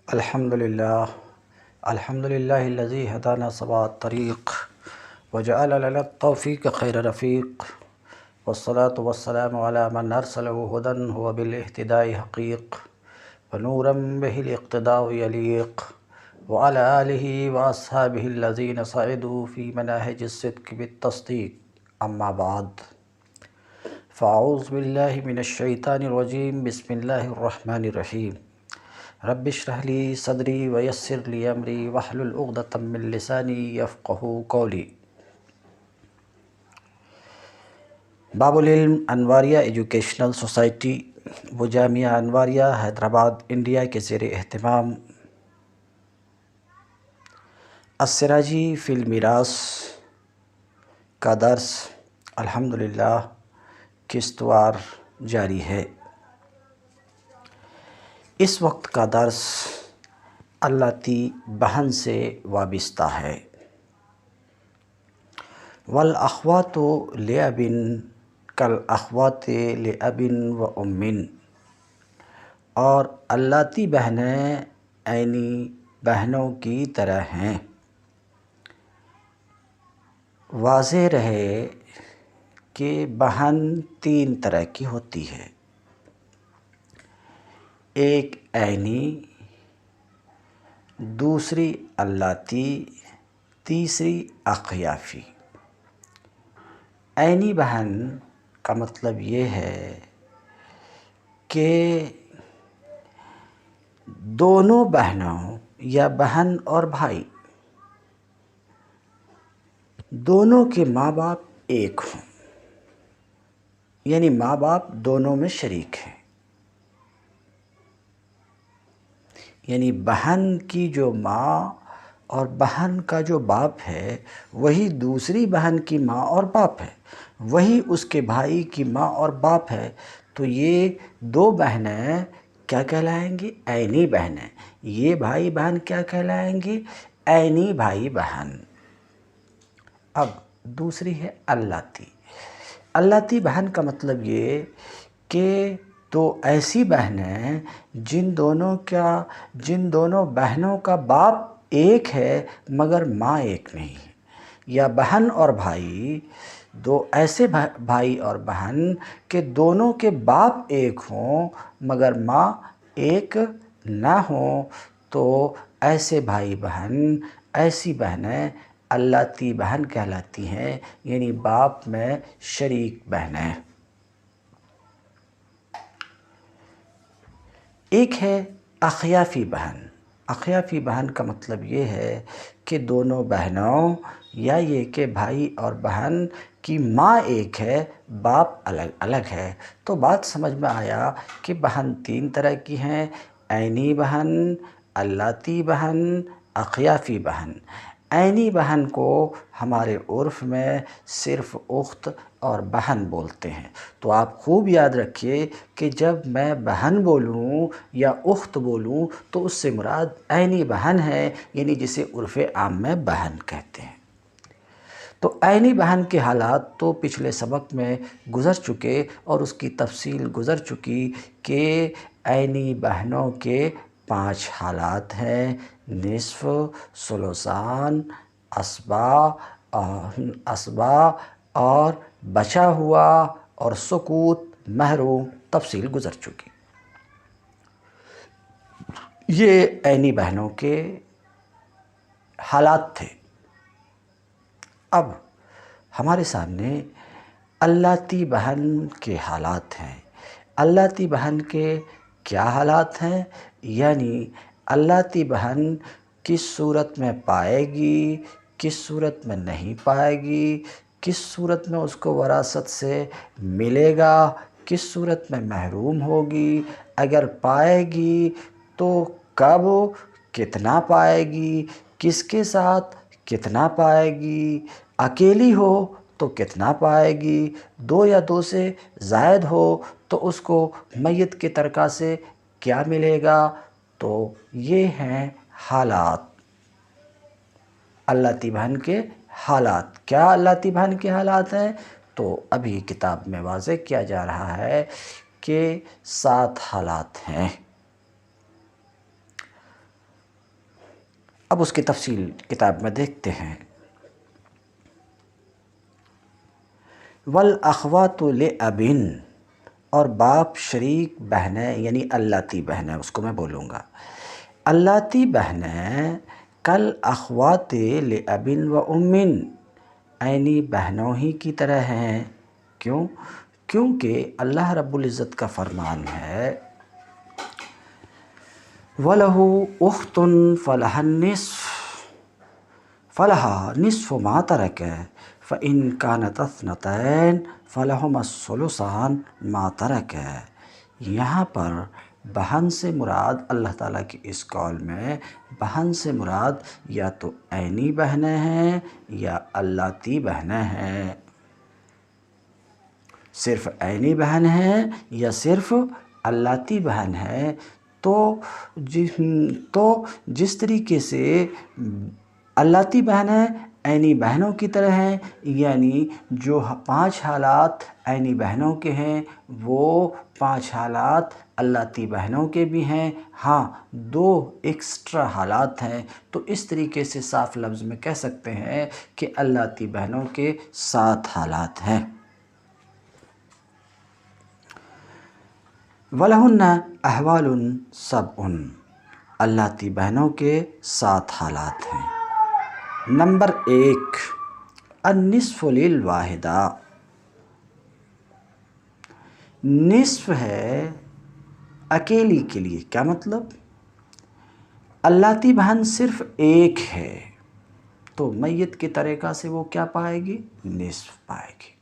الحمدللہ الحمدللہ الذی ہدانا سواء الطریق وجعل لنا التوفیق خیر رفیق والصلاة والسلام علی من ارسلہ ہدی هو بالاہتداء حقیق ونورا به الاقتداء یلیق وعلى آلہ واصحابہ الذین صعدوا فی مناہج الصدق بالتصدیق اما بعد فاعوذ باللہ من الشیطان الرجیم بسم اللہ الرحمن الرحیم رب اشرح لی صدری ویسر لی امری واحلل عقدۃ من لسانی یفقہوا قولی۔ باب العلم انواریہ ایجوکیشنل سوسائٹی و جامعہ انواریہ حیدرآباد انڈیا کے زیر اہتمام السراجی فی المیراث کا درس الحمدللہ قسط وار جاری ہے۔ اس وقت کا درس اللاتی بہن سے وابستہ ہے۔ والاخوات لأب کالاخوات لأب و ام، اور اللاتی بہنیں عینی بہنوں کی طرح ہیں۔ واضح رہے کہ بہن تین طرح کی ہوتی ہے، ایک عینی، دوسری اللاتی، تیسری اخیافی۔ عینی بہن کا مطلب یہ ہے کہ دونوں بہنوں یا بہن اور بھائی دونوں کے ماں باپ ایک ہوں، یعنی ماں باپ دونوں میں شریک ہیں، یعنی بہن کی جو ماں اور بہن کا جو باپ ہے وہی دوسری بہن کی ماں اور باپ ہے، وہی اس کے بھائی کی ماں اور باپ ہے، تو یہ دو بہنیں کیا کہلائیں گی؟ عینی بہنیں۔ یہ بھائی بہن کیا کہلائیں گی؟ عینی بھائی بہن۔ اب دوسری ہے اللاتی۔ اللاتی بہن کا مطلب یہ کہ تو ایسی بہنیں جن دونوں بہنوں کا باپ ایک ہے مگر ماں ایک نہیں ہے، یا بہن اور بھائی، دو ایسے بھائی اور بہن کہ دونوں کے باپ ایک ہوں مگر ماں ایک نہ ہوں، تو ایسے بھائی بہن، ایسی بہنیں اللاتی بہن کہلاتی ہیں، یعنی باپ میں شریک بہنیں۔ ایک ہے اخیافی بہن۔ اخیافی بہن کا مطلب یہ ہے کہ دونوں بہنوں یا یہ کہ بھائی اور بہن کی ماں ایک ہے، باپ الگ الگ ہے۔ تو بات سمجھ میں آیا کہ بہن تین طرح کی ہیں: عینی بہن، اللاتی بہن، اخیافی بہن۔ عینی بہن کو ہمارے عرف میں صرف اخت اور بہن بولتے ہیں، تو آپ خوب یاد رکھیے کہ جب میں بہن بولوں یا اخت بولوں تو اس سے مراد عینی بہن ہے، یعنی جسے عرف عام میں بہن کہتے ہیں۔ تو عینی بہن کے حالات تو پچھلے سبق میں گزر چکے اور اس کی تفصیل گزر چکی کہ عینی بہنوں کے 5 حالات ہیں: نصف، ثلثان، اسبا اور بچا ہوا اور سقوط، محروم، تفصیل گزر چکی۔ یہ عینی بہنوں کے حالات تھے۔ اب ہمارے سامنے اللاتی بہن کے حالات ہیں۔ اللاتی بہن کے کیا حالات ہیں؟ یعنی اللاتی بہن کس صورت میں پائے گی، کس صورت میں نہیں پائے گی، کس صورت میں اس کو وراثت سے ملے گا، کس صورت میں محروم ہوگی، اگر پائے گی تو کب، کتنا پائے گی، کس کے ساتھ کتنا پائے گی، اکیلی ہو تو کتنا پائے گی، 2 یا 2 سے زائد ہو تو اس کو میت کے ترکہ سے کیا ملے گا۔ تو یہ ہیں حالات، اللاتی بہن کے حالات۔ کیا اللاتی بہن کے حالات ہیں؟ تو ابھی کتاب میں واضح کیا جا رہا ہے کہ 7 حالات ہیں۔ اب اس کی تفصیل کتاب میں دیکھتے ہیں۔ والاخوات لأب، اور باپ شریک بہنیں یعنی اللاتی بہنیں، اس کو میں بولوں گا اللاتی بہنیں کل اخوات لأب و ام، عینی بہنوں ہی کی طرح ہیں۔ کیوں؟ کیونکہ اللہ رب العزت کا فرمان ہے وَلَهُ أُخْتٌ فَلَهَا النِّصْفُ فَلَهَا نِصْفُ مَا تَرَكَ فَإِنْ كَانَتْ اثْنَتَيْنِ فَلَهُمَا الثُّلُثَانُ مَا تَرَكَ۔ یہاں پر بہن سے مراد اللہ تعالیٰ کی اس قول میں بہن سے مراد یا تو عینی بہنیں ہیں یا اللاتی بہنیں ہیں، صرف عینی بہن ہے یا صرف اللاتی بہن ہے۔ تو جس طریقے سے اللاتی بہنیں عینی بہنوں کی طرح ہیں، یعنی جو 5 حالات عینی بہنوں کے ہیں وہ 5 حالات اللاتی بہنوں کے بھی ہیں، ہاں 2 ایکسٹرا حالات ہیں، تو اس طریقے سے صاف لفظ میں کہہ سکتے ہیں کہ اللاتی بہنوں کے 7 حالات ہیں۔ وَلَهُنَّ أَحْوَالٌ سَبْعٌ، اللاتی بہنوں کے 7 حالات ہیں۔ نمبر 1، النصف للواحدہ، نصف ہے اکیلی کے لیے۔ کیا مطلب؟ اللاتی بہن صرف ایک ہے تو میت کے طریقہ سے وہ کیا پائے گی؟ نصف پائے گی،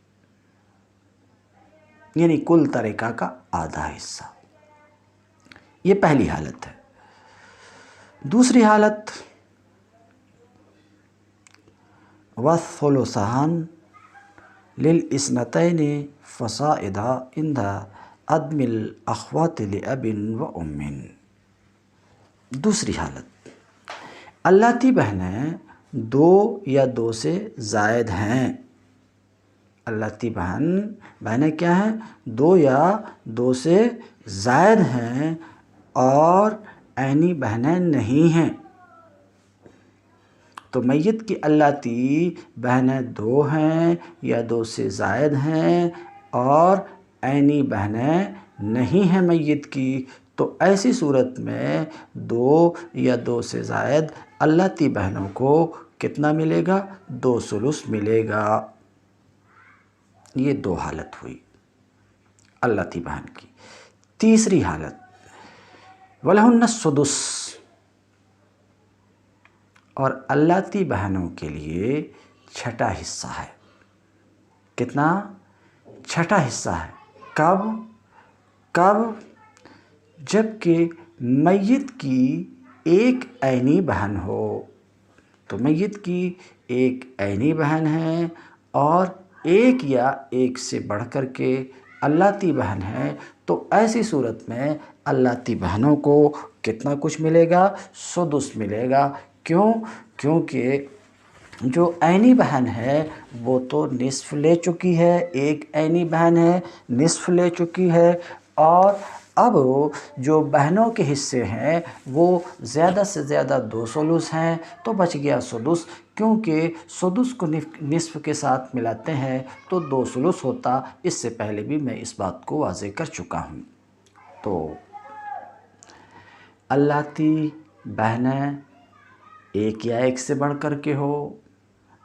یعنی کل طریقہ کا آدھا حصہ۔ یہ پہلی حالت ہے۔ دوسری حالت والثلثان للاثنتین فصاعدا عند عدم الاخوات لأب و ام، دوسری حالت اللاتی بہنیں 2 یا 2 سے زائد ہیں۔ اللاتی بہنیں کیا ہیں؟ 2 یا 2 سے زائد ہیں اور عینی بہنیں نہیں ہیں۔ تو میت کی اللاتی بہنیں 2 ہیں یا 2 سے زائد ہیں اور عینی بہنیں نہیں ہیں میت کی، تو ایسی صورت میں 2 یا 2 سے زائد اللاتی بہنوں کو کتنا ملے گا؟ 2 ثلث ملے گا۔ یہ 2 حالت ہوئی اللاتی بہن کی۔ تیسری حالت وَلَهُنَّ السُّدُسُ، اور اللاتی بہنوں کے لیے 6واں حصہ ہے۔ کتنا؟ 6واں حصہ ہے۔ کب؟ جبکہ میت کی ایک عینی بہن ہو، تو میت کی ایک عینی بہن ہے اور ایک یا ایک سے بڑھ کر کے اللاتی بہن ہے، تو ایسی صورت میں اللاتی بہنوں کو کتنا کچھ ملے گا؟ سدس ملے گا۔ کیوں؟ کیونکہ جو عینی بہن ہے وہ تو نصف لے چکی ہے، ایک عینی بہن ہے نصف لے چکی ہے، اور اب جو بہنوں کے حصے ہیں وہ زیادہ سے زیادہ 2 ثلث ہیں، تو بچ گیا سدس۔ کیونکہ سدس کو نصف کے ساتھ ملاتے ہیں تو 2 ثلث ہوتا، اس سے پہلے بھی میں اس بات کو واضح کر چکا ہوں۔ تو اللاتی بہنیں ایک یا ایک سے بڑھ کر کے ہو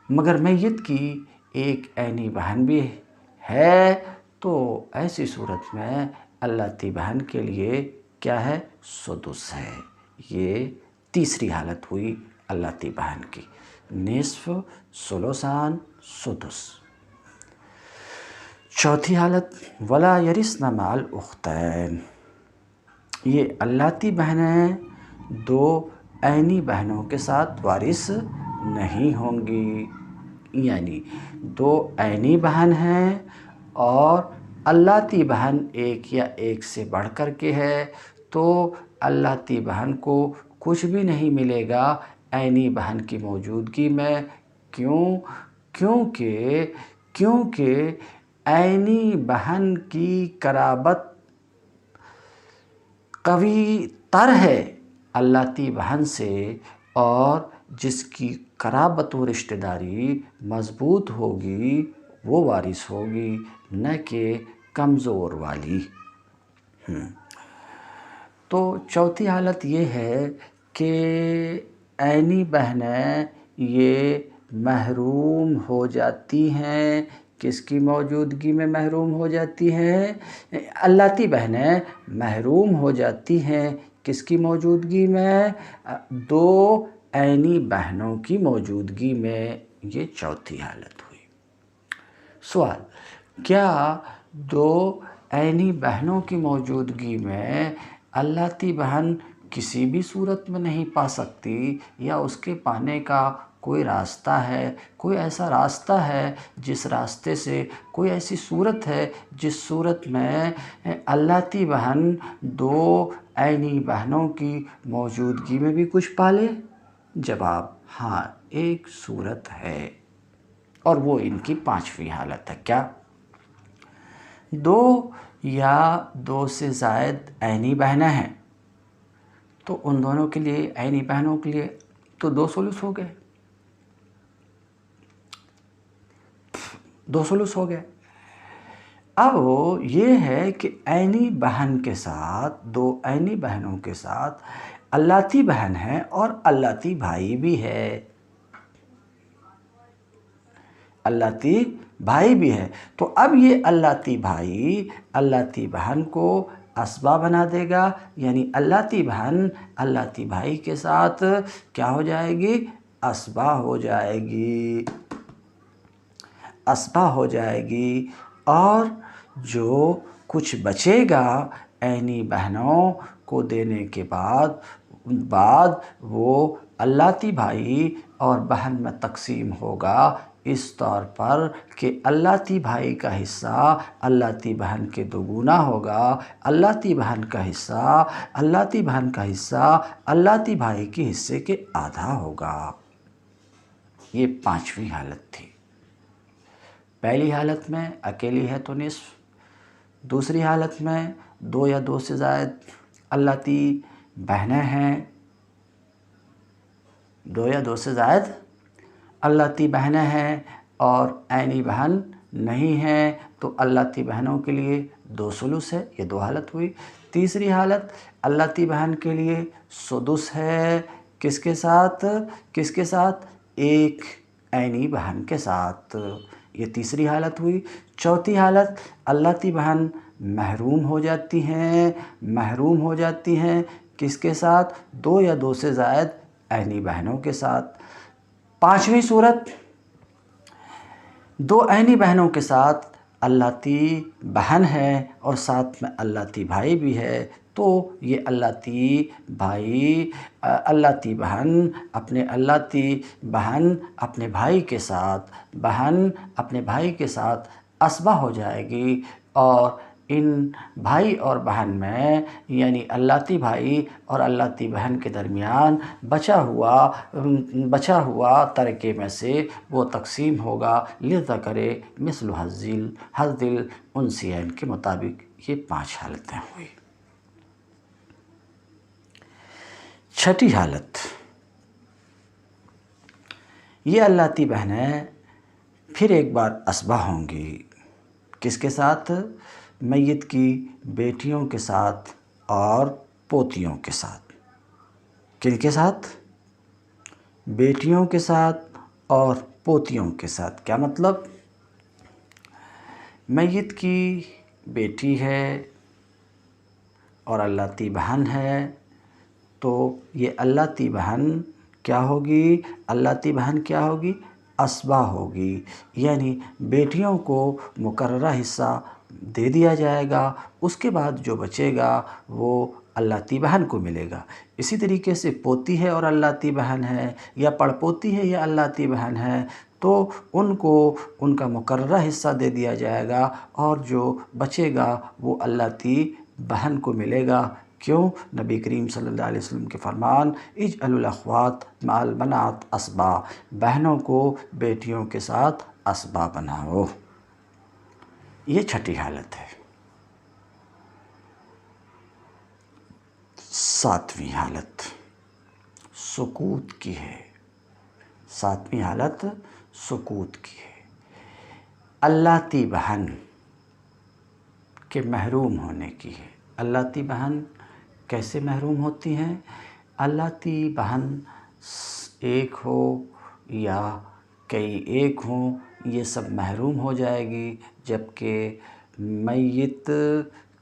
مگر میت کی ایک عینی بہن بھی ہے، تو ایسی صورت میں اللاتی بہن کے لیے کیا ہے؟ سدس ہے۔ یہ تیسری حالت ہوئی اللاتی بہن کی، نصف، ثلثان، سدس۔ چوتھی حالت وَلَا يَرِثْنَ مَعَ الْأُخْتَيْنِ، یہ اللاتی بہنیں 2 عینی بہنوں کے ساتھ وارث نہیں ہوں گی، یعنی 2 عینی بہن ہیں اور اللاتی بہن ایک یا ایک سے بڑھ کر کے ہے، تو اللاتی بہن کو کچھ بھی نہیں ملے گا عینی بہن کی موجودگی میں۔ کیوں؟ کیونکہ عینی بہن کی قرابت قوی تر ہے اللاتی بہن سے، اور جس کی قرابت و رشتہ داری مضبوط ہوگی وہ وارث ہوگی، نہ کہ کمزور والی۔ تو چوتھی حالت یہ ہے کہ عینی بہنیں یہ محروم ہو جاتی ہیں۔ کس کی موجودگی میں محروم ہو جاتی ہیں؟ اللاتی بہنیں محروم ہو جاتی ہیں کس کی موجودگی میں؟ دو عینی بہنوں کی موجودگی میں۔ یہ چوتھی حالت ہوئی۔ سوال: کیا دو عینی بہنوں کی موجودگی میں اللاتی بہن کسی بھی صورت میں نہیں پا سکتی، یا اس کے پانے کا کوئی راستہ ہے؟ کوئی ایسا راستہ ہے جس راستے سے، کوئی ایسی صورت ہے جس صورت میں اللاتی بہن دو عینی بہنوں کی موجودگی میں بھی کچھ پالے؟ جواب: ہاں، ایک صورت ہے، اور وہ ان کی پانچویں حالت ہے۔ کیا؟ دو یا دو سے زائد عینی بہنیں ہیں، تو ان دونوں کے لیے، عینی بہنوں کے لیے تو دو ثلث ہو گئے، دو ثلث ہو گئے۔ اب یہ ہے کہ عینی بہن کے ساتھ، دو عینی بہنوں کے ساتھ اللاتی بہن ہے اور اللاتی بھائی بھی ہے، اللاتی بھائی بھی ہے۔ تو اب یہ اللاتی بھائی اللاتی بہن کو اسبا بنا دے گا، یعنی اللاتی بہن اللاتی بھائی کے ساتھ کیا ہو جائے گی؟ اسبا ہو جائے گی، اسبا ہو جائے گی۔ اور جو کچھ بچے گا عینی بہنوں کو دینے کے بعد وہ اللاتی بھائی اور بہن میں تقسیم ہوگا، اس طور پر کہ اللاتی بھائی کا حصہ اللاتی بہن کے دوگنا ہوگا، اللاتی بہن کا حصہ اللاتی بھائی کے حصے کے آدھا ہوگا۔ یہ پانچویں حالت تھی۔ پہلی حالت میں اکیلی ہے تو نصف، دوسری حالت میں دو یا دو سے زائد اللاتی بہنیں ہیں، دو یا دو سے زائد اللاتی بہنیں ہیں اور عینی بہن نہیں ہیں، تو اللاتی بہنوں کے لیے دو ثلث ہے۔ یہ دو حالت ہوئی۔ تیسری حالت اللاتی بہن کے لیے سدس ہے، کس کے ساتھ؟ کس کے ساتھ؟ ایک عینی بہن کے ساتھ۔ یہ تیسری حالت ہوئی۔ چوتھی حالت اللاتی بہن محروم ہو جاتی ہیں، محروم ہو جاتی ہیں کس کے ساتھ؟ دو یا دو سے زائد عینی بہنوں کے ساتھ۔ پانچویں صورت دو عینی بہنوں کے ساتھ اللاتی بہن ہے اور ساتھ میں اللاتی بھائی بھی ہے، تو یہ اللاتی بھائی اللاتی بہن اپنے بھائی کے ساتھ، بہن اپنے بھائی کے ساتھ اسبا ہو جائے گی، اور ان بھائی اور بہن میں، یعنی اللاتی بھائی اور اللاتی بہن کے درمیان بچا ہوا ترکے میں سے وہ تقسیم ہوگا للذکر مثل حظ الانثیین کے مطابق۔ یہ پانچ حالتیں ہوئی۔ چھٹی حالت، یہ اللاتی بہنیں پھر ایک بار اسبا ہوں گی، کس کے ساتھ؟ میت کی بیٹیوں کے ساتھ اور پوتیوں کے ساتھ۔ کن کے ساتھ؟ بیٹیوں کے ساتھ اور پوتیوں کے ساتھ۔ کیا مطلب؟ میت کی بیٹی ہے اور اللاتی بہن ہے، تو یہ اللاتی بہن کیا ہوگی؟ اللاتی بہن کیا ہوگی؟ اسبا ہوگی، یعنی بیٹیوں کو مقررہ حصہ دے دیا جائے گا، اس کے بعد جو بچے گا وہ اللاتی بہن کو ملے گا۔ اسی طریقے سے پوتی ہے اور اللاتی بہن ہے، یا پڑپوتی ہے یا اللاتی بہن ہے، تو ان کو ان کا مقررہ حصہ دے دیا جائے گا، اور جو بچے گا وہ اللاتی بہن کو ملے گا۔ کیوں؟ نبی کریم صلی اللہ علیہ وسلم کے فرمان، اجعلوا الاخوات مع البنات اسبا، بہنوں کو بیٹیوں کے ساتھ اسبا بناؤ۔ یہ چھٹی حالت ہے۔ ساتویں حالت سقوط کی ہے۔ ساتویں حالت سکوت کی ہے۔ اللاتي بہن کے محروم ہونے کی ہے۔ اللاتي بہن کیسے محروم ہوتی ہیں؟ اللاتي بہن ایک ہو یا کئی ایک ہوں، یہ سب محروم ہو جائے گی، جبکہ میت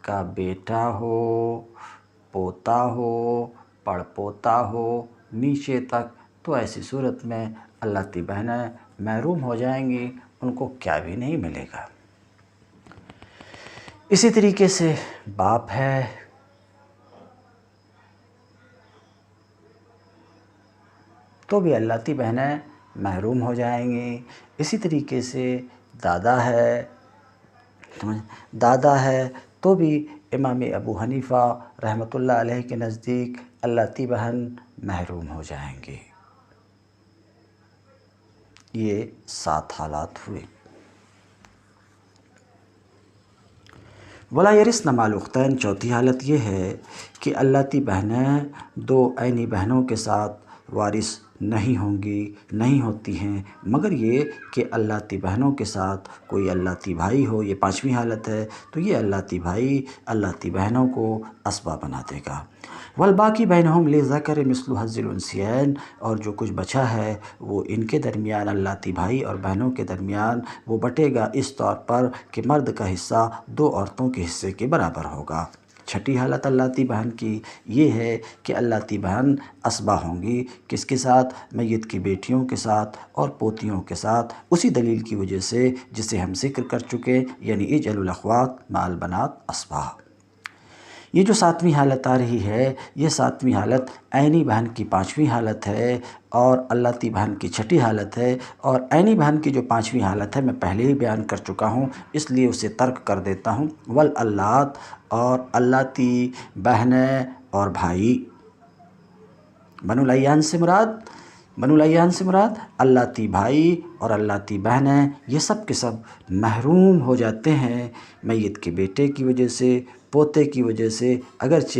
کا بیٹا ہو، پوتا ہو، پڑ پوتا ہو، نیچے تک، تو ایسی صورت میں اللاتي بہنیں محروم ہو جائیں گی، ان کو کیا بھی نہیں ملے گا۔ اسی طریقے سے باپ ہے، تو بھی اللاتي بہنیں محروم ہو جائیں گی۔ اسی طریقے سے دادا ہے، دادا ہے تو بھی امام ابو حنیفہ رحمۃ اللہ علیہ کے نزدیک اللاتي بہن محروم ہو جائیں گی۔ یہ 7 حالات ہوئے۔ ولا یرثن مع الاختین، چوتھی حالت یہ ہے کہ اللاتي بہنیں 2 عینی بہنوں کے ساتھ وارث نہیں ہوں گی، نہیں ہوتی ہیں، مگر یہ کہ اللاتي بہنوں کے ساتھ کوئی اللاتي بھائی ہو، یہ 5ویں حالت ہے، تو یہ اللاتي بھائی اللاتي بہنوں کو اسبا بنا دے گا۔ والباقی بینہم للذکر مثل حظ الانثیین، اور جو کچھ بچا ہے وہ ان کے درمیان، اللاتي بھائی اور بہنوں کے درمیان وہ بٹے گا اس طور پر کہ مرد کا حصہ 2 عورتوں کے حصے کے برابر ہوگا۔ چھٹی حالت اللاتي بہن کی یہ ہے کہ اللاتي بہن اسبا ہوں گی، کس کے ساتھ؟ میت کی بیٹیوں کے ساتھ اور پوتیوں کے ساتھ، اسی دلیل کی وجہ سے جسے ہم ذکر کر چکے، یعنی اجعلوا الاخوات مع البنات اسبا۔ یہ جو 7ویں حالت آ رہی ہے، یہ 7ویں حالت عینی بہن کی 5ویں حالت ہے اور اللاتي بہن کی 6ٹھی حالت ہے، اور عینی بہن کی جو 5ویں حالت ہے میں پہلے ہی بیان کر چکا ہوں، اس لیے اسے ترک کر دیتا ہوں۔ والالات، اور اللاتي بہنیں اور بھائی، بنو العیان سے مراد اللاتي بھائی اور اللاتي بہنیں، یہ سب کے سب محروم ہو جاتے ہیں میت کے بیٹے کی وجہ سے، پوتے کی وجہ سے، اگرچہ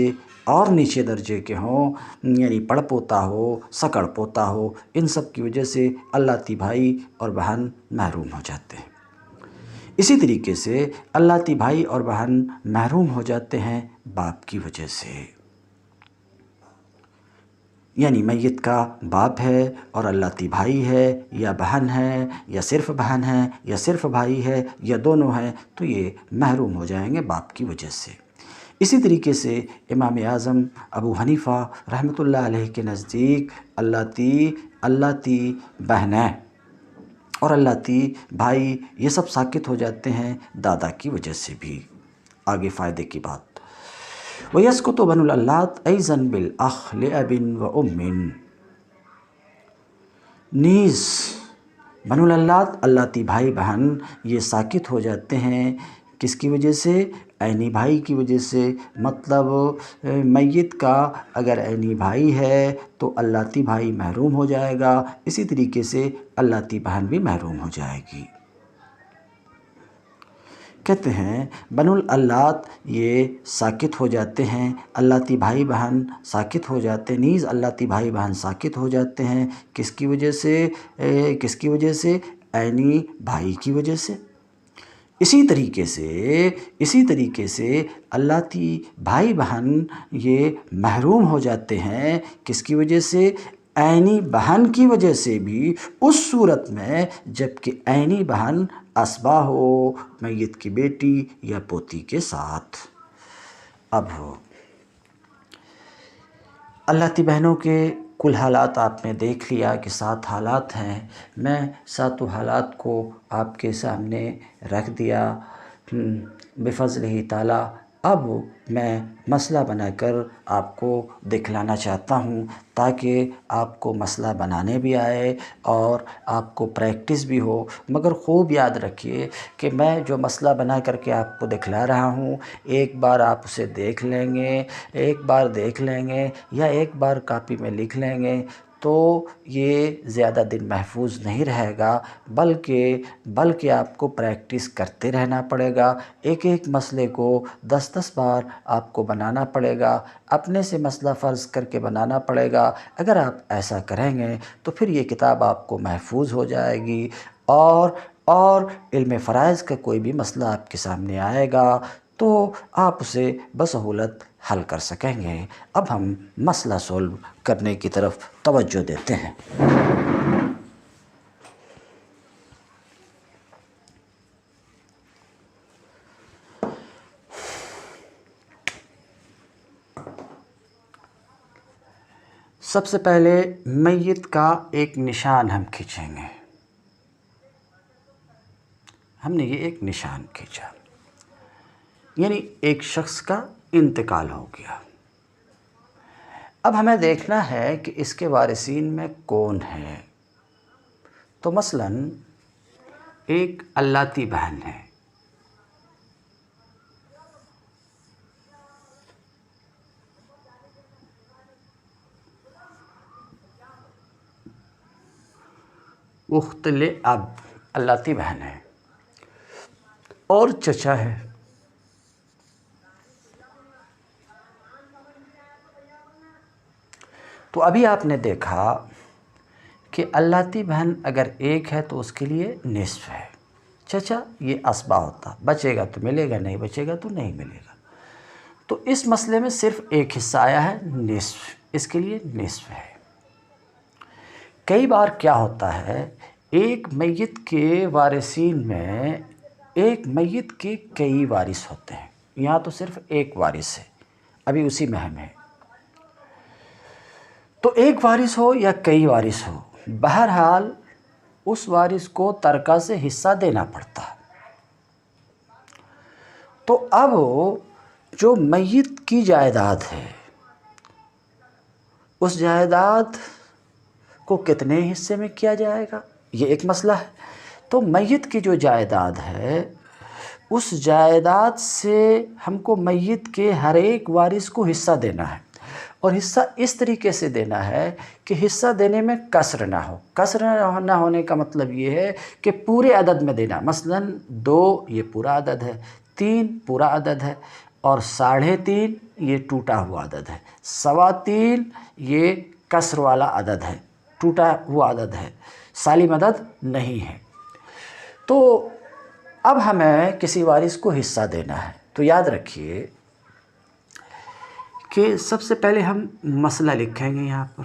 اور نیچے درجے کے ہوں، یعنی پڑ پوتا ہو، سکڑ پوتا ہو، ان سب کی وجہ سے اللاتي بھائی اور بہن محروم ہو جاتے ہیں۔ اسی طریقے سے اللاتي بھائی اور بہن محروم ہو جاتے ہیں باپ کی وجہ سے، یعنی میت کا باپ ہے اور اللاتي بھائی ہے یا بہن ہے یا صرف بہن ہے یا صرف بھائی ہے یا دونوں ہیں، تو یہ محروم ہو جائیں گے باپ کی وجہ سے۔ اسی طریقے سے امام اعظم ابو حنیفہ رحمۃ اللہ علیہ کے نزدیک اللاتي بہنیں اور اللاتي بھائی یہ سب ساقط ہو جاتے ہیں دادا کی وجہ سے بھی۔ آگے فائدے کی بات۔ وَيَسْقُطُ بَنُو الْأَلَّاتِ أَيْضًا بِالْأَخِ لِأَبٍ وَأُمٍّ، نیز بنو الالات اللاتي بھائی بہن یہ ساقط ہو جاتے ہیں، کس کی وجہ سے؟ عینی بھائی کی وجہ سے، مطلب میت کا اگر عینی بھائی ہے تو اللاتي بھائی محروم ہو جائے گا، اسی طریقے سے اللاتي بہن بھی محروم ہو جائے گی۔ کہتے ہیں بنو الالات یہ ساقط ہو جاتے ہیں، اللاتي بھائی بہن ساقط ہو جاتے ہیں، نیز اللاتي بھائی بہن ساقط ہو جاتے ہیں، کس کی وجہ سے؟ عینی بھائی کی وجہ سے۔ اسی طریقے سے اللاتي بھائی بہن یہ محروم ہو جاتے ہیں، کس کی وجہ سے؟ عینی بہن کی وجہ سے بھی، اس صورت میں جب کہ عینی بہن اسبا ہو میت کی بیٹی یا پوتی کے ساتھ۔ اب اللاتي بہنوں کے کل حالات آپ نے دیکھ لیا کہ 7 حالات ہیں، میں 7 حالات کو آپ کے سامنے رکھ دیا بفضلہ تعالی۔ اب میں مسئلہ بنا کر آپ کو دکھلانا چاہتا ہوں تاکہ آپ کو مسئلہ بنانے بھی آئے اور آپ کو پریکٹس بھی ہو، مگر خوب یاد رکھیے کہ میں جو مسئلہ بنا کر کے آپ کو دکھلا رہا ہوں، ایک بار آپ اسے دیکھ لیں گے یا ایک بار کاپی میں لکھ لیں گے تو یہ زیادہ دن محفوظ نہیں رہے گا، بلکہ آپ کو پریکٹس کرتے رہنا پڑے گا۔ ایک ایک مسئلے کو 10 بار آپ کو بنانا پڑے گا، اپنے سے مسئلہ فرض کر کے بنانا پڑے گا۔ اگر آپ ایسا کریں گے تو پھر یہ کتاب آپ کو محفوظ ہو جائے گی، اور علم فرائض کا کوئی بھی مسئلہ آپ کے سامنے آئے گا تو آپ اسے بسہولت حل کر سکیں گے۔ اب ہم مسئلہ سولو کرنے کی طرف توجہ دیتے ہیں۔ سب سے پہلے میت کا ایک نشان ہم کھینچیں گے۔ ہم نے یہ ایک نشان کھینچا، یعنی ایک شخص کا انتقال ہو گیا۔ اب ہمیں دیکھنا ہے کہ اس کے وارثین میں کون ہے۔ تو مثلاً ایک اللاتی بہن ہے، اخت اب اللاتی بہن ہے، اور چچا ہے۔ تو ابھی آپ نے دیکھا کہ اللاتی بہن اگر ایک ہے تو اس کے لیے نصف ہے، چچا یہ اسبا ہوتا، بچے گا تو ملے گا، نہیں بچے گا تو نہیں ملے گا۔ تو اس مسئلے میں صرف ایک حصہ آیا ہے، نصف، اس کے لیے نصف ہے۔ کئی بار کیا ہوتا ہے، ایک میت کے وارثین میں ایک میت کے کئی وارث ہوتے ہیں، یہاں تو صرف ایک وارث ہے، ابھی اسی مہم ہے۔ تو ایک وارث ہو یا کئی وارث ہو، بہرحال اس وارث کو ترکہ سے حصہ دینا پڑتا ہے۔ تو اب جو میت کی جائیداد ہے، اس جائیداد کو کتنے حصے میں کیا جائے گا، یہ ایک مسئلہ ہے۔ تو میت کی جو جائیداد ہے، اس جائیداد سے ہم کو میت کے ہر ایک وارث کو حصہ دینا ہے، اور حصہ اس طریقے سے دینا ہے کہ حصہ دینے میں کسر نہ ہو۔ کسر نہ ہونے کا مطلب یہ ہے کہ پورے عدد میں دینا، مثلاً 2 یہ پورا عدد ہے، 3 پورا عدد ہے، اور 3.5 یہ ٹوٹا ہوا عدد ہے، 3.25 یہ کسر والا عدد ہے، ٹوٹا ہوا عدد ہے، سالم عدد نہیں ہے۔ تو اب ہمیں کسی وارث کو حصہ دینا ہے، تو یاد رکھیے کہ سب سے پہلے ہم مسئلہ لکھیں گے یہاں پر۔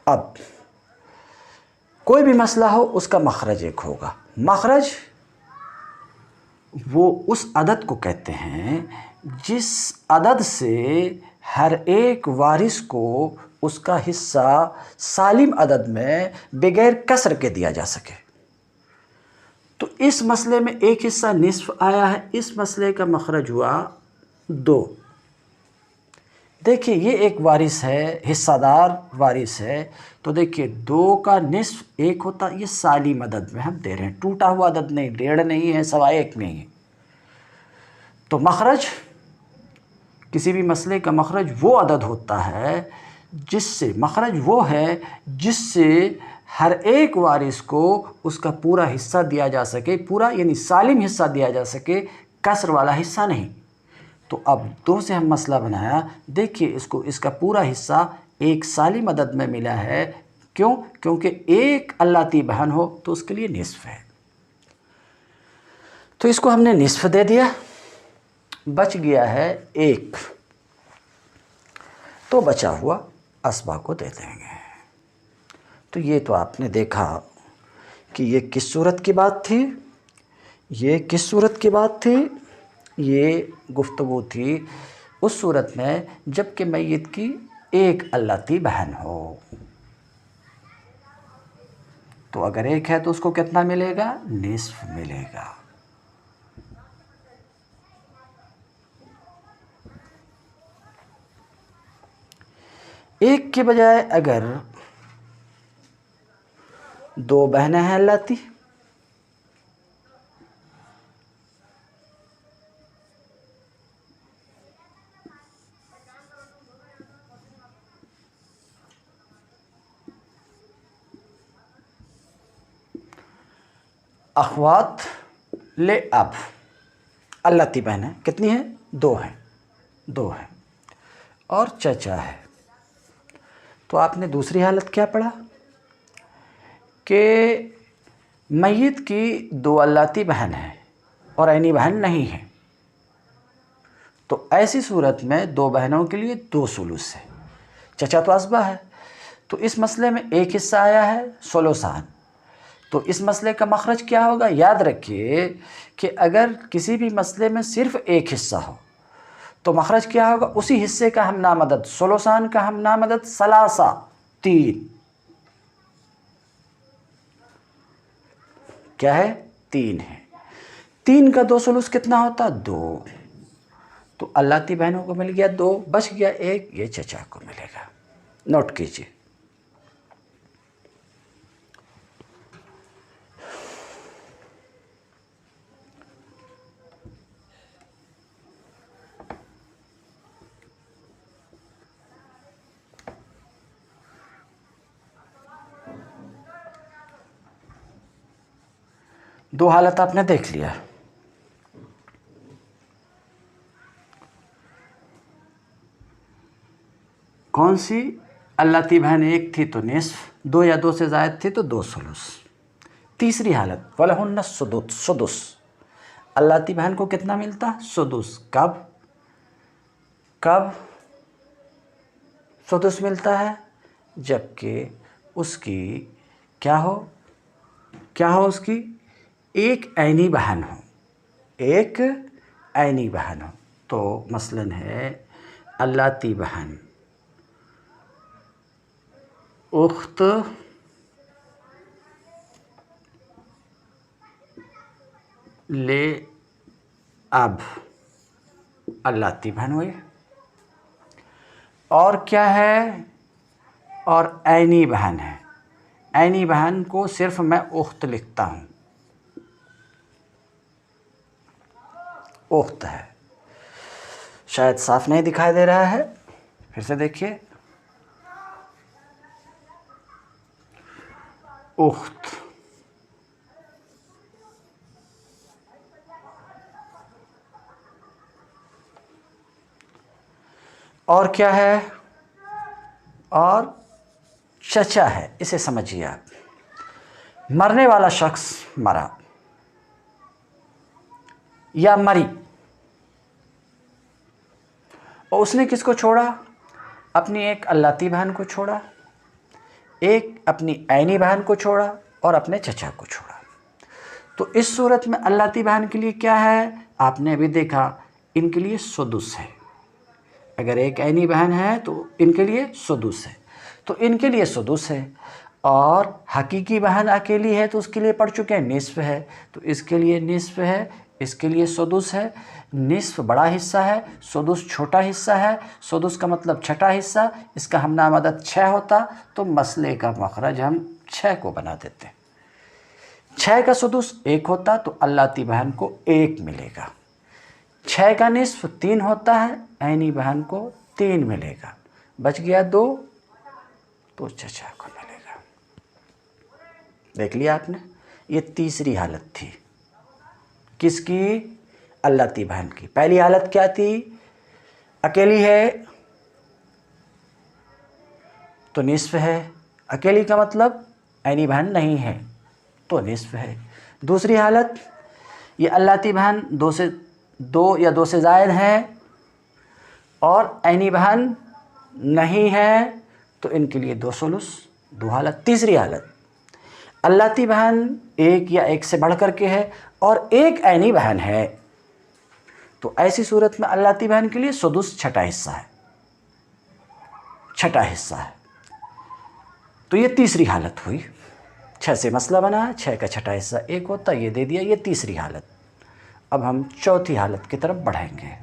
اب کوئی بھی مسئلہ ہو اس کا مخرج ایک ہوگا۔ مخرج وہ اس عدد کو کہتے ہیں جس عدد سے ہر ایک وارث کو اس کا حصہ سالم عدد میں بغیر کسر کے دیا جا سکے۔ تو اس مسئلے میں ایک حصہ نصف آیا ہے، اس مسئلے کا مخرج ہوا 2۔ دیکھیے یہ ایک وارث ہے، حصہ دار وارث ہے، تو دیکھیے 2 کا نصف 1 ہوتا، یہ سالم عدد میں ہم دے رہے ہیں، ٹوٹا ہوا عدد نہیں، 1.5 نہیں ہے، 1.25 نہیں ہے۔ تو مخرج، کسی بھی مسئلے کا مخرج وہ عدد ہوتا ہے جس سے، مخرج وہ ہے جس سے ہر ایک وارث کو اس کا پورا حصہ دیا جا سکے، پورا یعنی سالم حصہ دیا جا سکے، کسر والا حصہ نہیں۔ تو اب 2 سے ہم مسئلہ بنایا، دیکھیے اس کا پورا حصہ ایک سالم عدد میں ملا ہے، کیوں؟ کیونکہ ایک اللاتی بہن ہو تو اس کے لیے نصف ہے۔ تو اس کو ہم نے نصف دے دیا، بچ گیا ہے 1، تو بچا ہوا اسبا کو دے دیں گے۔ تو یہ تو آپ نے دیکھا کہ یہ کس صورت کی بات تھی، یہ کس صورت کی بات تھی، یہ گفتگو تھی اس صورت میں جب کہ میت کی ایک اللاتی بہن ہو۔ تو اگر ایک ہے تو اس کو کتنا ملے گا، نصف ملے گا۔ ایک کے بجائے اگر 2 بہنیں ہیں اللاتی، اخوات لے اب، اللاتی بہنیں کتنی ہیں؟ 2 ہیں، 2 ہیں، اور چچا ہے۔ تو آپ نے دوسری حالت کیا پڑھا کہ میت کی 2 اللاتی بہن ہیں اور عینی بہن نہیں ہے، تو ایسی صورت میں 2 بہنوں کے لیے 2 ثلث ہے، چچا تو اسبہ ہے، تو اس مسئلے میں ایک حصہ آیا ہے ثلثان۔ تو اس مسئلے کا مخرج کیا ہوگا؟ یاد رکھیے کہ اگر کسی بھی مسئلے میں صرف ایک حصہ ہو تو مخرج کیا ہوگا؟ اسی حصے کا ہم نامدد، ثلثان کا ہم نامدد ثلاثہ، 3، کیا ہے؟ 3 ہے۔ 3 کا 2 ثلث کتنا ہوتا؟ 2۔ تو اللاتی بہنوں کو مل گیا 2، بچ گیا 1، یہ چچا کو ملے گا۔ نوٹ کیجئے۔ دو حالت آپ نے دیکھ لیا۔ کون سی؟ اللاتی بہن 1 تھی تو نصف، 2 یا 2 سے زائد تھی تو 2 ثلث۔ تیسری حالت وَلَهُنَّ السُّدُسُ، اللاتی بہن کو کتنا ملتا؟ سدس۔ کب سدس ملتا ہے؟ جبکہ اس کی کیا ہو اس کی؟ ایک عینی بہن ہو، ایک عینی بہن ہو۔ تو مثلاً ہے اللاتی بہن اخت لے اب، اللاتی بہن ہوئی، اور کیا ہے؟ اور عینی بہن ہے۔ عینی بہن کو صرف میں اخت لکھتا ہوں، اخت ہے۔ شاید صاف نہیں دکھائی دے رہا ہے، پھر سے دیکھیے۔ اخت، اور کیا ہے؟ اور چچا ہے۔ اسے سمجھیے آپ، مرنے والا شخص مرا یا مری، اور اس نے کس کو چھوڑا؟ اپنی ایک اللاتی بہن کو چھوڑا، ایک اپنی عینی بہن کو چھوڑا، اور اپنے چچا کو چھوڑا۔ تو اس صورت میں اللاتی بہن کے لیے کیا ہے؟ آپ نے ابھی دیکھا، ان کے لیے سدس ہے۔ اگر ایک عینی بہن ہے تو ان کے لیے سدس ہے، تو ان کے لیے سدس ہے، اور حقیقی بہن اکیلی ہے تو اس کے لیے پڑھ چکے ہیں نصف ہے، تو اس کے لیے نصف ہے، اس کے لیے سدس ہے۔ نصف بڑا حصہ ہے، سدس چھوٹا حصہ ہے، سدس کا مطلب چھٹا حصہ، اس کا ہم نامدد 6 ہوتا، تو مسئلے کا مخرج ہم 6 کو بنا دیتے ہیں۔ 6 کا سدس 1 ہوتا تو اللاتی بہن کو 1 ملے گا۔ 6 کا نصف 3 ہوتا ہے، عینی بہن کو 3 ملے گا، بچ گیا 2، تو چچا کو ملے گا۔ دیکھ لیا آپ نے؟ یہ تیسری حالت تھی، کس کی؟ اللاتی بہن کی۔ پہلی حالت کیا تھی؟ اکیلی ہے تو نصف ہے، اکیلی کا مطلب عینی بہن نہیں ہے تو نصف ہے۔ دوسری حالت، یہ اللاتی بہن 2 یا 2 سے زائد ہیں اور عینی بہن نہیں ہے تو ان کے لیے 2 ثلث، 2 حالت۔ تیسری حالت، اللاتی بہن 1 یا 1 سے بڑھ کر کے ہے اور ایک عینی بہن ہے، تو ایسی صورت میں اللاتی بہن کے لیے سدس چھٹا حصہ ہے، چھٹا حصہ ہے۔ تو یہ تیسری حالت ہوئی، 6 سے مسئلہ بنا، 6 کا چھٹا حصہ 1 ہوتا، یہ دے دیا، یہ تیسری حالت۔ اب ہم چوتھی حالت کی طرف بڑھیں گے۔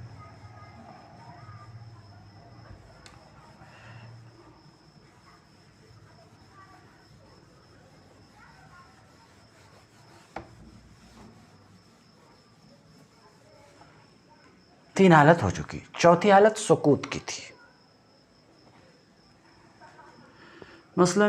تین حالت ہو چکی، چوتھی حالت سقوط کی تھی۔ مثلا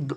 2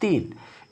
3।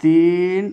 3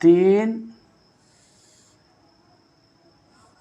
3,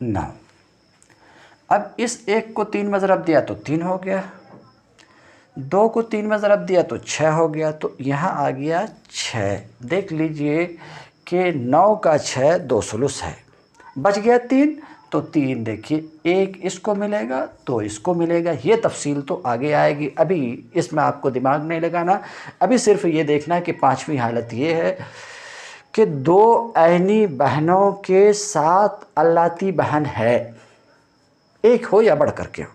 9। اب اس 1 کو 3 میں ضرب دیا تو 3 ہو گیا، 2 کو 3 میں ضرب دیا تو 6 ہو گیا، تو یہاں آ گیا 6۔ دیکھ لیجئے کہ 9 کا 6 2 ثلث ہے، بچ گیا 3، تو 3 دیکھیے 1 اس کو ملے گا، 2 اس کو ملے گا۔ یہ تفصیل تو آگے آئے گی، ابھی اس میں آپ کو دماغ نہیں لگانا، ابھی صرف یہ دیکھنا کہ 5ویں حالت یہ ہے کہ 2 عینی بہنوں کے ساتھ اللاتی بہن ہے، ایک ہو یا بڑھ کر کے ہو،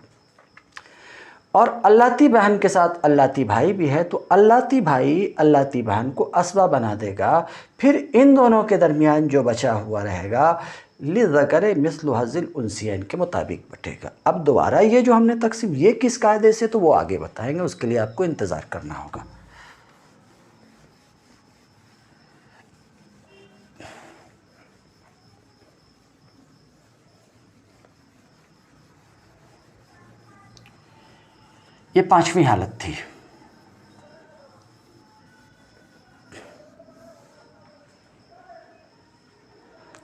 اور اللاتی بہن کے ساتھ اللاتی بھائی بھی ہے، تو اللاتی بھائی اللاتی بہن کو اسبہ بنا دے گا، پھر ان دونوں کے درمیان جو بچا ہوا رہے گا للذکر مثل حظ الانثیین کے مطابق بٹے گا۔ اب دوبارہ یہ جو ہم نے تقسیم یہ کس قاعدے سے، تو وہ آگے بتائیں گے، اس کے لیے آپ کو انتظار کرنا ہوگا۔ یہ 5ویں حالت تھی۔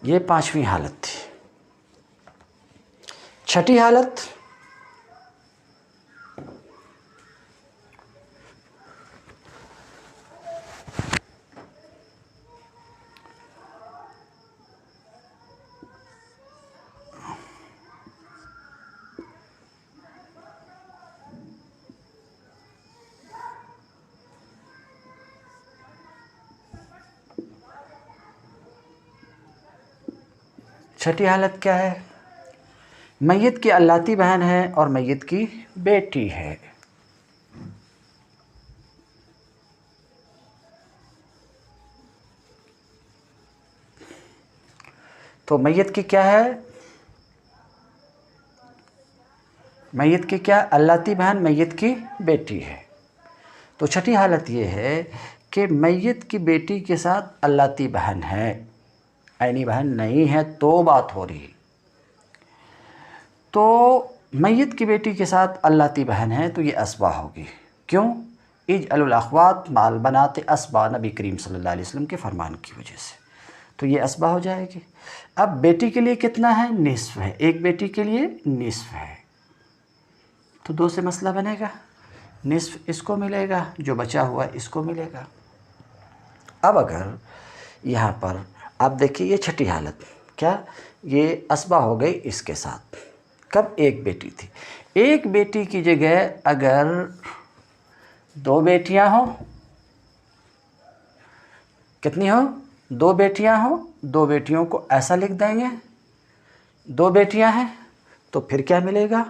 یہ 5ویں حالت تھی۔ 6ٹھی حالت، چھٹی حالت کیا ہے؟ میت کی اللاتی بہن ہے اور میت کی بیٹی ہے، تو میت کی کیا ہے؟ میت کی کیا؟ اللاتی بہن میت کی بیٹی ہے۔ تو چھٹی حالت یہ ہے کہ میت کی بیٹی کے ساتھ اللاتی بہن ہے، عینی بہن نہیں ہے، تو بات ہو رہی۔ تو میت کی بیٹی کے ساتھ اللاتی بہن ہے تو یہ اسبہ ہوگی، کیوں؟ اجعل الاخوات مع البنات اسبہ، نبی کریم صلی اللہ علیہ وسلم کے فرمان کی وجہ سے، تو یہ اسبہ ہو جائے گی۔ اب بیٹی کے لیے کتنا ہے؟ نصف ہے، ایک بیٹی کے لیے نصف ہے، تو 2 سے مسئلہ بنے گا، نصف اس کو ملے گا، جو بچا ہوا اس کو ملے گا۔ اب اگر یہاں پر آپ دیکھیے یہ چھٹی حالت کیا، یہ اسبہ ہو گئی اس کے ساتھ، کب؟ ایک بیٹی تھی، ایک بیٹی کی جگہ اگر 2 بیٹیاں ہوں، کتنی ہوں؟ 2 بیٹیاں ہوں، 2 بیٹیوں کو ایسا لکھ دیں گے، 2 بیٹیاں ہیں تو پھر کیا ملے گا؟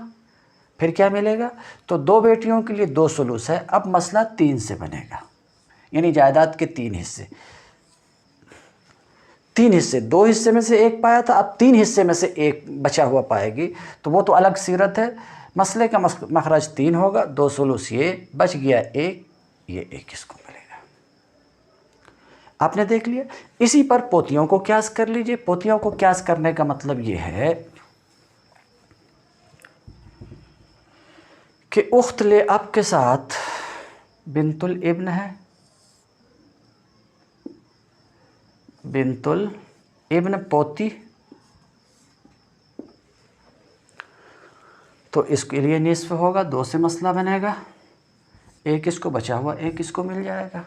پھر کیا ملے گا؟ تو 2 بیٹیوں کے لیے 2 ثلث ہے، اب مسئلہ 3 سے بنے گا، یعنی جائیداد کے 3 حصے، 3 حصے، 2 حصے میں سے 1 پایا تھا، اب 3 حصے میں سے 1 بچا ہوا پائے گی، تو وہ تو الگ سیرت ہے، مسئلے کا مخرج 3 ہوگا، 2 ثلث یہ بچ گیا 1، یہ 1 اس کو ملے گا۔ آپ نے دیکھ لیا۔ اسی پر پوتیوں کو قیاس کر لیجئے، پوتیوں کو قیاس کرنے کا مطلب یہ ہے کہ اخت لاب کے ساتھ بنت الابن ہے، بنت الابن پوتی، تو اس کے لیے نصف ہوگا، 2 سے مسئلہ بنے گا، 1 اس کو بچا ہوا 1 اس کو مل جائے گا۔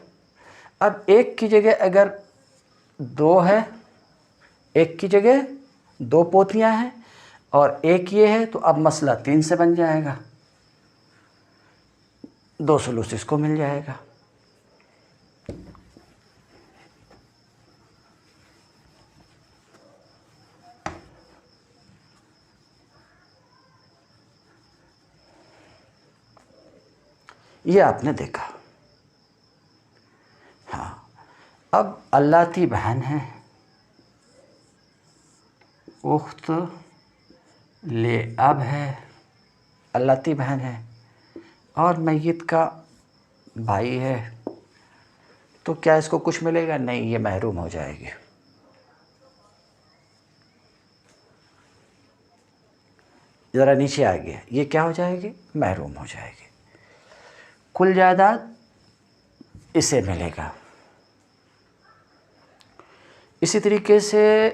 اب 1 کی جگہ اگر 2 ہے، 1 کی جگہ 2 پوتیاں ہیں اور 1 یہ ہے، تو اب مسئلہ 3 سے بن جائے گا، 2 ثلث اس کو مل جائے گا۔ یہ آپ نے دیکھا۔ ہاں، اب اللاتی بہن ہے، اخت لاب ہے، اللاتی بہن ہے، اور میت کا بھائی ہے، تو کیا اس کو کچھ ملے گا؟ نہیں، یہ محروم ہو جائے گی۔ ذرا نیچے آ گیا، یہ کیا ہو جائے گی؟ محروم ہو جائے گی۔ کل جائیداد اسے ملے گا۔ اسی طریقے سے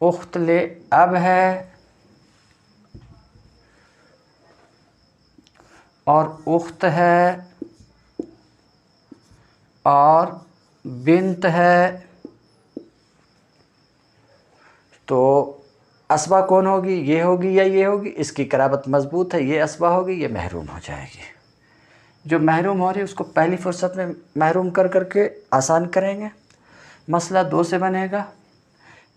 اخت اب ہے اور اخت ہے اور بنت ہے، تو اسبا کون ہوگی؟ یہ ہوگی یا یہ ہوگی؟ اس کی قرابت مضبوط ہے، یہ اسبا ہوگی، یہ محروم ہو جائے گی۔ جو محروم ہو رہی ہے اس کو پہلی فرصت میں محروم کر کے آسان کریں گے۔ مسئلہ 2 سے بنے گا،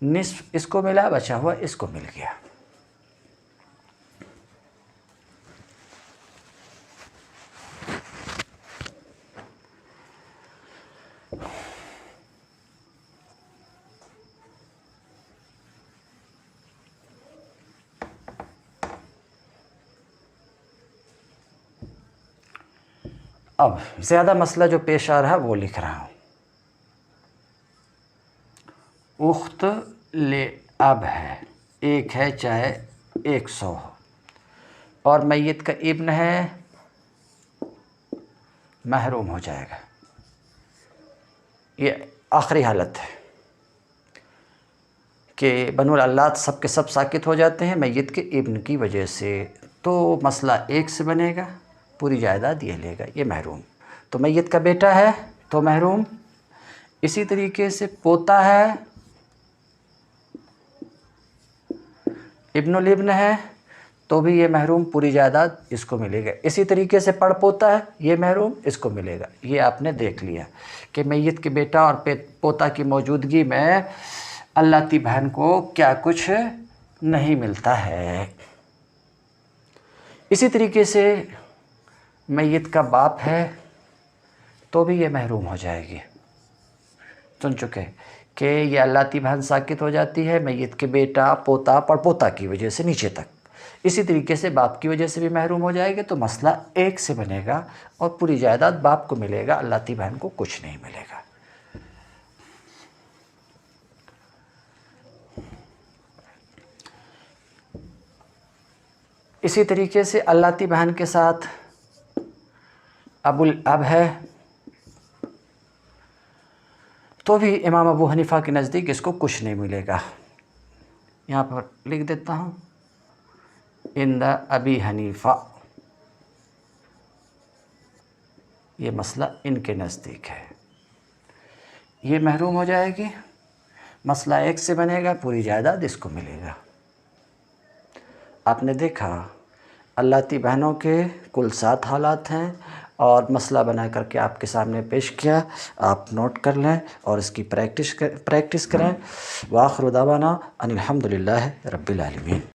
نصف اس کو ملا، بچا ہوا اس کو مل گیا۔ اب زیادہ مسئلہ جو پیش آ رہا ہے وہ لکھ رہا ہوں۔ اخت اب ہے، ایک ہے چاہے 100 ہو، اور میت کا ابن ہے، محروم ہو جائے گا۔ یہ آخری حالت ہے کہ بنو الالات سب کے سب ساکت ہو جاتے ہیں میت کے ابن کی وجہ سے، تو مسئلہ 1 سے بنے گا، پوری جائیداد یہ لے گا، یہ محروم۔ تو میت کا بیٹا ہے تو محروم، اسی طریقے سے پوتا ہے، ابن الابن ہے تو بھی یہ محروم، پوری جائیداد اس کو ملے گا۔ اسی طریقے سے پڑ پوتا ہے، یہ محروم، اس کو ملے گا۔ یہ آپ نے دیکھ لیا کہ میت کے بیٹا اور پوتا کی موجودگی میں اللہ بہن کو کیا کچھ نہیں ملتا ہے۔ اسی طریقے سے میت کا باپ ہے تو بھی یہ محروم ہو جائے گی۔ سن چکے کہ یہ اللہ بہن ساکت ہو جاتی ہے میت کے بیٹا، پوتا، پڑپوتا کی وجہ سے نیچے تک، اسی طریقے سے باپ کی وجہ سے بھی محروم ہو جائے گا، تو مسئلہ 1 سے بنے گا اور پوری جائیداد باپ کو ملے گا، اللہ بہن کو کچھ نہیں ملے گا۔ اسی طریقے سے اللہ بہن کے ساتھ ابو الاب ہے تو بھی امام ابو حنیفہ کے نزدیک اس کو کچھ نہیں ملے گا۔ یہاں پر لکھ دیتا ہوں، عند ابی حنیفہ، یہ مسئلہ ان کے نزدیک ہے، یہ محروم ہو جائے گی، مسئلہ 1 سے بنے گا، پوری جائیداد اس کو ملے گا۔ آپ نے دیکھا اللہ بہنوں کے کل 7 حالات ہیں اور مسئلہ بنا کر کے آپ کے سامنے پیش کیا، آپ نوٹ کر لیں اور اس کی پریکٹس کریں۔ وآخر دعوانا ان الحمدللہ رب العالمین۔